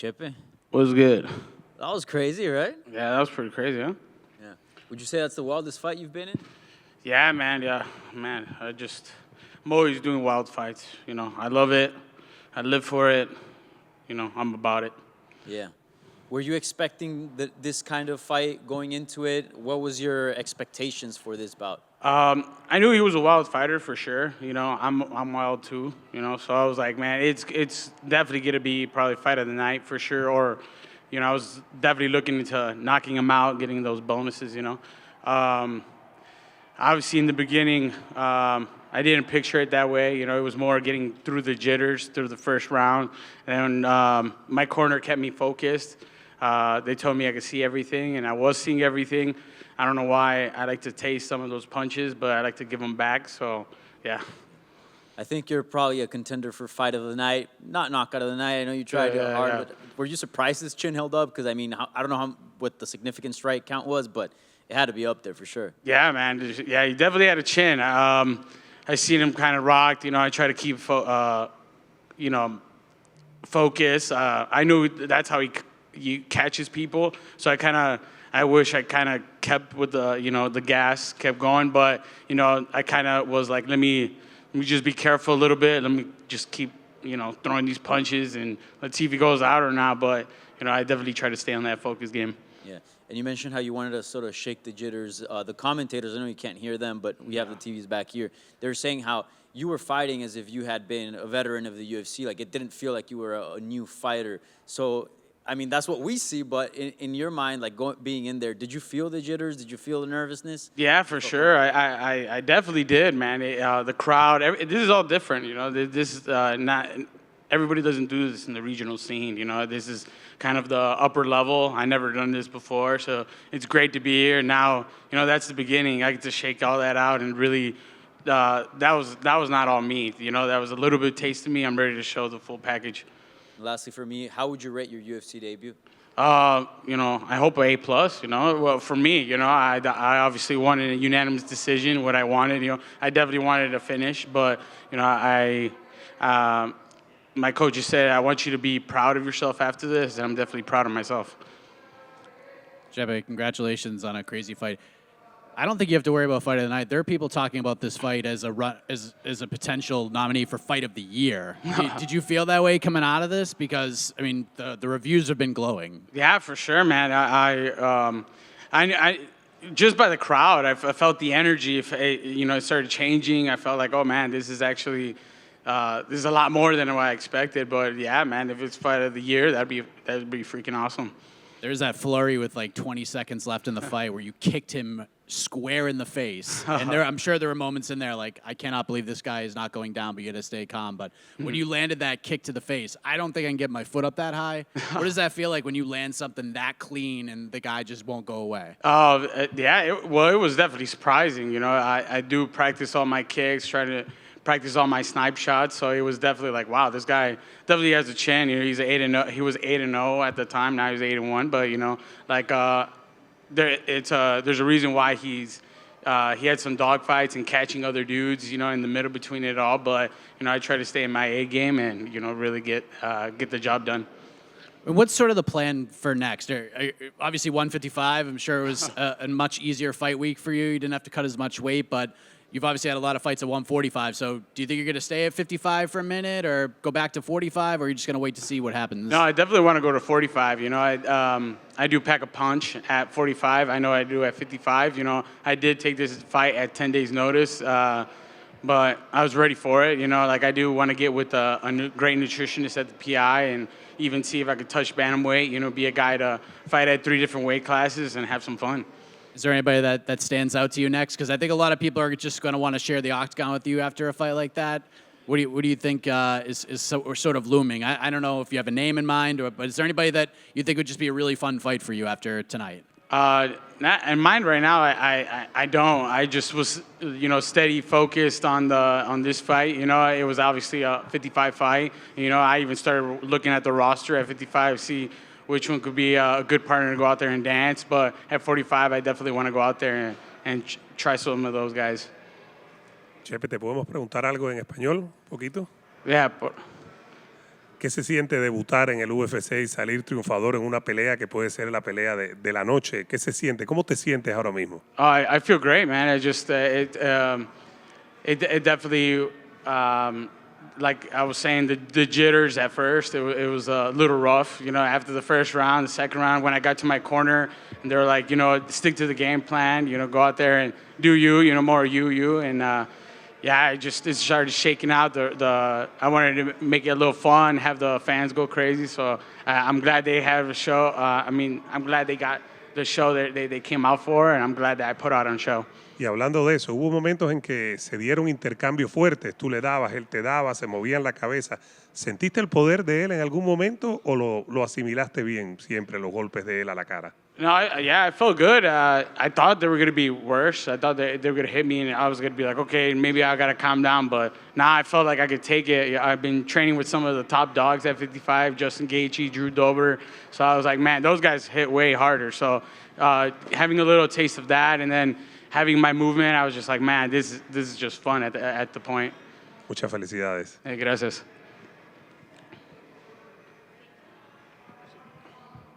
Chepe. Was good. That was crazy, right? Yeah, that was pretty crazy, huh? Yeah. Would you say that's the wildest fight you've been in? Yeah, man. Yeah, man. I'm always doing wild fights. You know, I love it. I live for it. You know, I'm about it. Yeah. Were you expecting this kind of fight going into it? What was your expectations for this bout? I knew he was a wild fighter for sure. You know, I'm wild too. You know, so I was like, man, it's definitely gonna be probably fight of the night for sure. Or, you know, I was definitely looking into knocking him out, getting those bonuses. You know, obviously in the beginning, I didn't picture it that way. You know, it was more getting through the jitters through the first round, and my corner kept me focused. They told me I could see everything, and I was seeing everything. I don't know why I like to taste some of those punches, but I like to give them back. So, yeah. I think you're probably a contender for fight of the night, not knockout of the night. I know you tried hard, yeah. but were you surprised his chin held up? Because, I mean, I don't know what the significant strike count was, but it had to be up there for sure. Yeah, man. Yeah, he definitely had a chin. I seen him kind of rocked. You know, I try to keep, you know, focus. I knew that's how he catches people. So I wish I kind of kept with the, you know, the gas, kept going. But, you know, I kind of was like, let me just be careful a little bit. Let me just keep, you know, throwing these punches and let's see if he goes out or not. But, you know, I definitely try to stay on that focus game. Yeah. And you mentioned how you wanted to sort of shake the jitters. The commentators, I know you can't hear them, but we have the TVs back here. They're saying how you were fighting as if you had been a veteran of the UFC. Like, it didn't feel like you were a new fighter. So, I mean, that's what we see, but in your mind, like being in there, did you feel the jitters? Did you feel the nervousness? Yeah, for sure. I definitely did, man. The crowd, this is all different, you know. This is not, everybody doesn't do this in the regional scene, you know. This is kind of the upper level. I never done this before, so it's great to be here. Now, you know, that's the beginning. I get to shake all that out and really, that was not all me, you know. That was a little bit taste of me. I'm ready to show the full package. Lastly, for me, how would you rate your UFC debut? You know, I hope a A+, you know. Well, for me, you know, I obviously wanted a unanimous decision, what I wanted, you know. I definitely wanted a finish, but, you know, my coach just said, I want you to be proud of yourself after this, and I'm definitely proud of myself. Chepe, congratulations on a crazy fight. I don't think you have to worry about fight of the night. There are people talking about this fight as a potential nominee for fight of the year. Did you feel that way coming out of this? Because, I mean, the reviews have been glowing. Yeah, for sure, man. I just by the crowd, I felt the energy. You know, it started changing. I felt like, oh man, this is actually this is a lot more than what I expected. But yeah, man, if it's fight of the year, that'd be freaking awesome. There's that flurry with like 20 seconds left in the fight where you kicked him square in the face. And I'm sure there were moments in there like, I cannot believe this guy is not going down, but you got to stay calm. But when you landed that kick to the face, I don't think I can get my foot up that high. What does that feel like when you land something that clean and the guy just won't go away? Yeah, it was definitely surprising. You know, I do practice all my kicks, try to practice all my snipe shots. So it was definitely like, wow, this guy definitely has a chin. You know, he was 8-0 at the time. Now he's 8-1. But you know, like there's a reason why he had some dogfights and catching other dudes. You know, in the middle between it all. But you know, I try to stay in my A game and you know really get the job done. And what's sort of the plan for next? Obviously, 155. I'm sure it was a much easier fight week for you. You didn't have to cut as much weight, but you've obviously had a lot of fights at 145. So do you think you're going to stay at 55 for a minute or go back to 45, or are you just going to wait to see what happens? No, I definitely want to go to 45. You know, I do pack a punch at 45. I know I do at 55. You know, I did take this fight at 10 days notice, but I was ready for it. You know, like I do want to get with a great nutritionist at the PI and even see if I could touch bantamweight, you know, be a guy to fight at 3 different weight classes and have some fun. Is there anybody that stands out to you next? Because I think a lot of people are just going to want to share the octagon with you after a fight like that. What do you think is sort of looming? I don't know if you have a name in mind, but is there anybody that you think would just be a really fun fight for you after tonight? Not in mind right now. I don't. I just was, you know, steady focused on this fight. You know, it was obviously a 55 fight. You know, I even started looking at the roster at 55, see which one could be a good partner to go out there and dance. But at 45, I definitely want to go out there and try some of those guys. Chepe, ¿te podemos preguntar algo en español, un poquito? Yeah. ¿Qué se siente debutar en el UFC y salir triunfador en una pelea que puede ser la pelea de la noche? ¿Qué se siente? ¿Cómo te sientes ahora mismo? I feel great, man. I just it definitely like I was saying, the jitters at first. It was a little rough, you know. After the first round, the second round, when I got to my corner, and they were like, you know, stick to the game plan. You know, go out there and do you. You know, more you and. Yeah, it started shaking out. I wanted to make it a little fun, have the fans go crazy. So I'm glad they have a show. I'm glad they got the show that they came out for, and I'm glad that I put out on show. Y hablando de eso, hubo momentos en que se dieron intercambios fuertes. Tú le dabas, él te daba, se movían la cabeza. ¿Sentiste el poder de él en algún momento o lo asimilaste bien siempre, los golpes de él a la cara? No, I felt good. I thought they were going to be worse. I thought they were going to hit me, and I was going to be like, okay, maybe I got to calm down. But now I felt like I could take it. I've been training with some of the top dogs at 55, Justin Gaethje, Drew Dober. So I was like, man, those guys hit way harder. So having a little taste of that and then having my movement, I was just like, man, this is just fun at the point. Muchas felicidades. Hey, gracias.